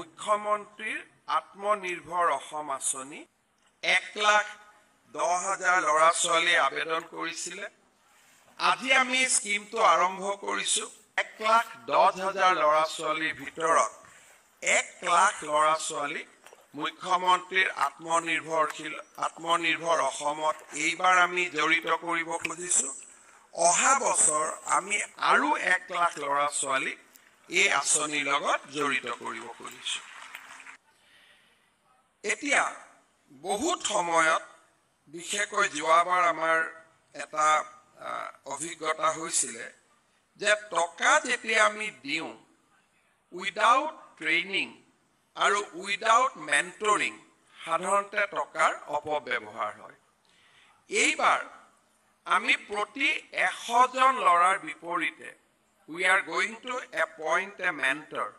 মুখ্যমন্ত্ৰীৰ আত্মনিৰ্ভৰ অসম আঁচনি 1,10,000 ল'ৰা ছোৱালী আবেদন কৰিছিলে। আজি আমি স্কিমটো আৰম্ভ কৰিছো। 1,10,000 ল'ৰা ছোৱালীৰ ভিতৰত 1,00,000 ল'ৰা ছোৱালী মুখ্যমন্ত্ৰীৰ আত্মনিৰ্ভৰ অসমত এইবাৰ আমি জড়িত কৰিব খুজিছো। অহা বছৰ আমি আৰু 1,00,000 ল'ৰা ছোৱালী এই আঁচনিৰ লগত জড়িত কৰিব খুজিছো। এতিয়া বহুত সময়ত বিশেষকৈ যোৱাবাৰ আমাৰ এটা অভিজ্ঞতা হৈছিলে যে টকা যেতিয়া আমি দিওঁ উইদাউট ট্ৰেইনিং আৰু উইদাউট মেন্টৰিং সাধাৰণতে টকাৰ অপব্যৱহাৰ হয়। এইবাৰ আমি প্ৰতি 100 জন ল'ৰাৰ বিপৰীতে we are going to appoint a mentor.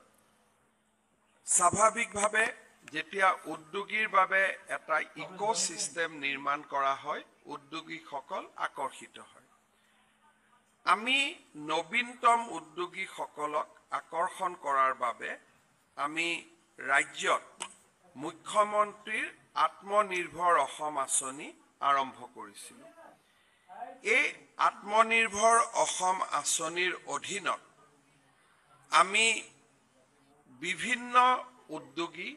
স্বাভাৱিকভাৱে যেতিয়া উদ্যোগীৰ বাবে এটা ইকোসিস্টেম নিৰ্মাণ কৰা হয় উদ্যোগীসকল আকৰ্ষিত হয়। আমি নবীনতম উদ্যোগীসকলক আকৰ্ষণ কৰাৰ বাবে আমি ৰাজ্যত মুখ্যমন্ত্ৰীৰ আত্মনিৰ্ভৰ অসম আঁচনি আৰম্ভ কৰিছিলোঁ। এই আত্মনিৰ্ভৰ অসম আঁচনিৰ অধীনত আমি বিভিন্ন উদ্যোগী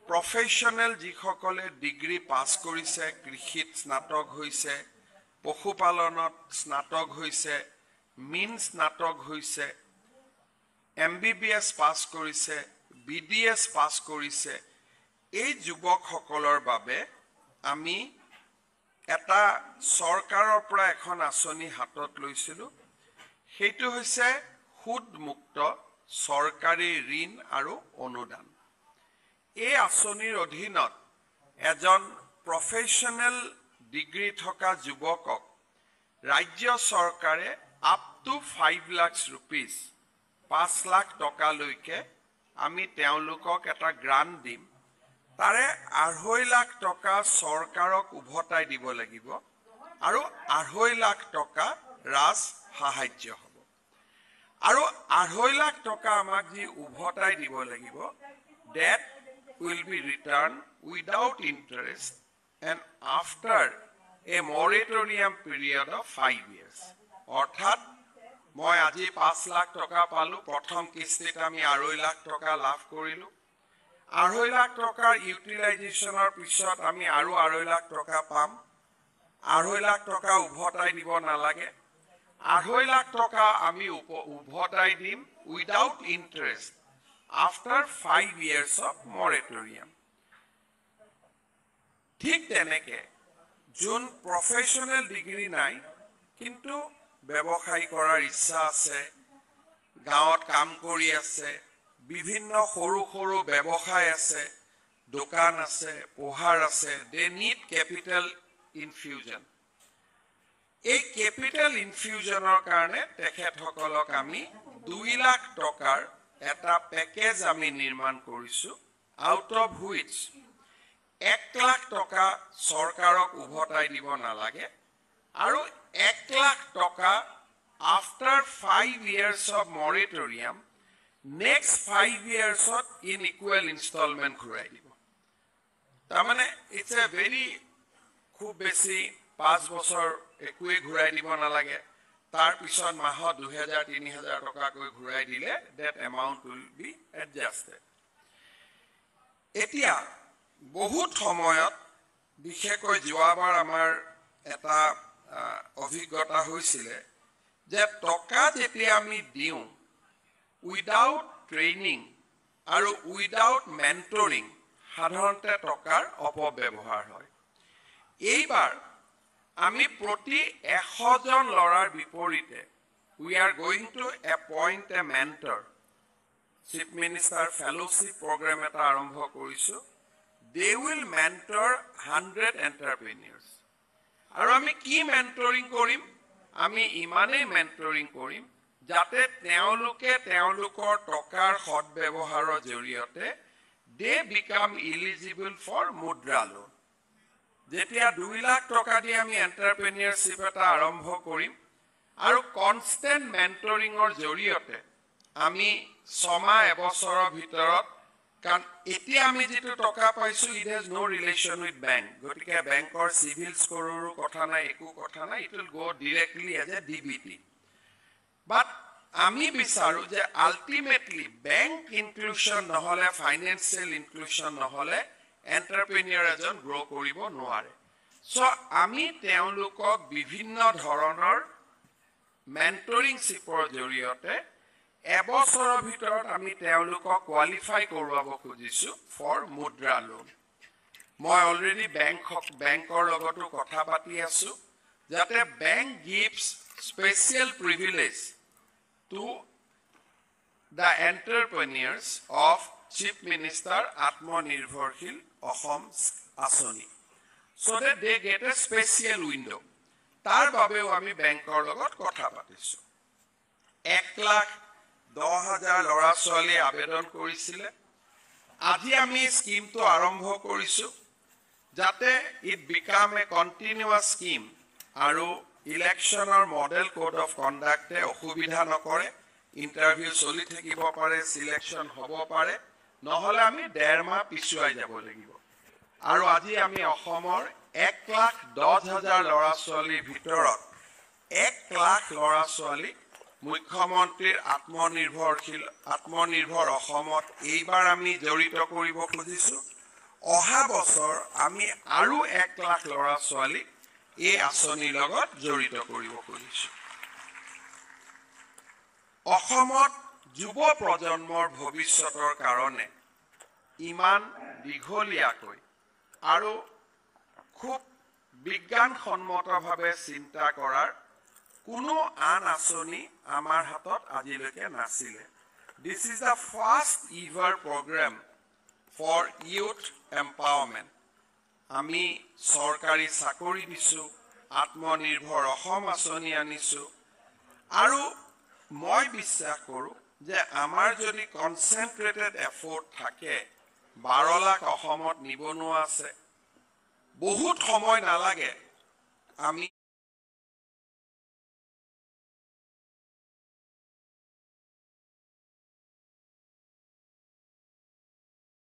প্ৰফেশ্যনেল যিসকলে ডিগ্ৰী পাছ কৰিছে, কৃষিত স্নাতক হৈছে, পশুপালনত স্নাতক হৈছে, মীন স্নাতক হৈছে, MBBS পাছ কৰিছে, BDS পাছ কৰিছে, এই যুৱকসকলৰ বাবে আমি এটা চৰকাৰৰ পৰা এখন আঁচনি হাতত লৈছিলোঁ। সেইটো হৈছে সুদমুক্ত চৰকাৰী ঋণ আৰু অনুদান। এই আঁচনিৰ অধীনত এজন প্ৰফেশ্যনেল ডিগ্ৰী থকা যুৱকক ৰাজ্য চৰকাৰে up to 5 lakh rupees 5 lakh টকালৈকে আমি তেওঁলোকক এটা গ্ৰান্ট দিম। তাৰে 2.5 লাখ টকা চৰকাৰক উভতাই দিব লাগিব আৰু 2.5 লাখ টকা ৰাজ সাহায্য হ'ব। আৰু 2.5 লাখ টকা আমাক যি উভতাই দিব লাগিব that will be returned without interest and after a moratorium period of 5 years. অৰ্থাৎ মই আজি 5 লাখ টকা পালো, প্ৰথম কিস্তিত আমি 2.5 লাখ টকা লাভ কৰিলো। 2.5 লাখ টকাৰ ইউটিলাইজেশ্যনৰ পিছত আমি আৰু 2.5 লাখ টকা পাম। 2.5 লাখ টকা উভতাই দিব নালাগে। 2.5 লাখ টকা আমি উভতাই দিম without interest after 5 years of moratorium. ঠিক তেনেকে যোন প্ৰফেশ্যনেল ডিগ্ৰী নাই কিন্তু ব্যৱসায় কৰাৰ ইচ্ছা আছে, গাঁৱত কাম কৰি আছে, বিভিন্ন সৰু সৰু ব্যৱসায় আছে, দোকান আছে, পোহাৰ আছে, they need capital infusion. এই কেপিটেল ইনফিউজনৰ কাৰণে তেখেতসকলক আমি 2 লাখ টকাৰ এটা পেকেজ আমি নিৰ্মাণ কৰিছো, আউট অফ হুইচ 1 লাখ টকা চৰকাৰক উভতাই দিব নালাগে আৰু 1 লাখ টকা after 5 years of moratorium next 5 years in equal installment ঘূৰাই দিব। তাৰমানে it's a very খুব বেছি 5 বছৰ একোৱে ঘূৰাই দিব নালাগে। তাৰ পিছত মাহত 2,000-3,000 টকাকৈ ঘূৰাই দিলে that amount will be adjusted. এতিয়া বহুত সময়ত বিশেষকৈ যোৱাবাৰ আমাৰ এটা অভিজ্ঞতা হৈছিলে যে টকা যেতিয়া আমি দিওঁ উইদাউট ট্ৰেইনিং আৰু উইদাউট মেন্টৰিং সাধাৰণতে টকাৰ অপব্যৱহাৰ হয়। এইবাৰ আমি প্ৰতি 100 জন ল'ৰাৰ বিপৰীতে we are going to appoint a mentor. Chief Minister Fellowship Program এটা আৰম্ভ কৰিছো। They will mentor 100 entrepreneurs. আৰু আমি কি মেন্টৰিং কৰিম? আমি ইমানেই মেন্টৰিং কৰিম যাতে তেওঁলোকে তেওঁলোকৰ টকাৰ সৎব্যৱহাৰৰ জৰিয়তে they become eligible for মুদ্ৰা লোন। যেতিয়া 2 লাখ টকা দি আমি এন্টাৰপ্ৰেনিয়ৰশ্বিপ এটা আৰম্ভ কৰিম আৰু কনষ্টেন্ট মেন্টৰিঙৰ জৰিয়তে আমি 6 মাহ এবছৰৰ ভিতৰত কাৰণ এতিয়া আমি যেটো টকা পাইছো it has no relation with bank গতিকে বেংকৰ সিভিল স্কোৰৰো কথা নাই একো কথা নাই it will go directly as a DBT but আমি বিচাৰো যে আলটিমেটলি বেংক ইনক্লুশন নহলে ফাইনেন্সিয়েল ইনক্লুশন নহলে এন্টাৰপ্ৰেনিয়ৰ এজন গ্ৰো কৰিব নোৱাৰে সো আমি তেওঁলোকক বিভিন্ন ধৰণৰ মেন্টৰিং শিপৰ জৰিয়তে এবছৰৰ ভিতৰত আমি তেওঁলোকক কোৱালিফাই কৰোৱাব খুজিছো ফৰ মুদ্ৰা লোন মই অলৰেডি বেংকৰ লগতো কথা পাতি আছো যাতে bank gives special privilege to the entrepreneurs of Chief Minister Atmanirbharshil Assam Asoni so that they get a special window. Tar babeo ami bankor logot kotha patisu. 1,10,000 lora choli abedon korisile. Aji ami scheme to arambho korisu jate it become a continuous scheme aru election or model code of conduct অসুবিধা নকৰে interview চলি থাকিব পাৰে selection হ'ব পাৰে নহলে আমি 1.5 মাহ পিছুৱাই যাব লাগিব আৰু আজি আমি অসমৰ 1,10,000 লৰা ছোৱালীৰ ভিতৰত 1,00,000 লৰা ছোৱালী মুখ্যমন্ত্ৰীৰ আত্মনিৰ্ভৰ অসমত এইবাৰ আমি জড়িত কৰিব খুজিছো অহা বছৰ আমি আৰু 1,00,000 লৰা ছোৱালী এই আঁচনিৰ লগত জড়িত কৰিব খুজিছো অসমত যুৱ প্ৰজন্মৰ ভৱিষ্যতৰ কাৰণে ইমান দীঘলীয়াকৈ আৰু খুব বিজ্ঞানসন্মতভাৱে চিন্তা কৰাৰ কোনো আন আঁচনি আমাৰ হাতত আজিলৈকে নাছিলে This is the first ever program for youth empowerment আমি সরকারি চাকৰি দিছো আত্মনিৰ্ভৰ অসম আঁচনি আনিছো আৰু মই বিশ্বাস কৰো যে আমাৰ যদি কনসেন্ট্ৰেটেড এফৰ্ট থাকে 12 লাখ অসমত নিবনুৱা আছে বহুত সময় নালাগে আমি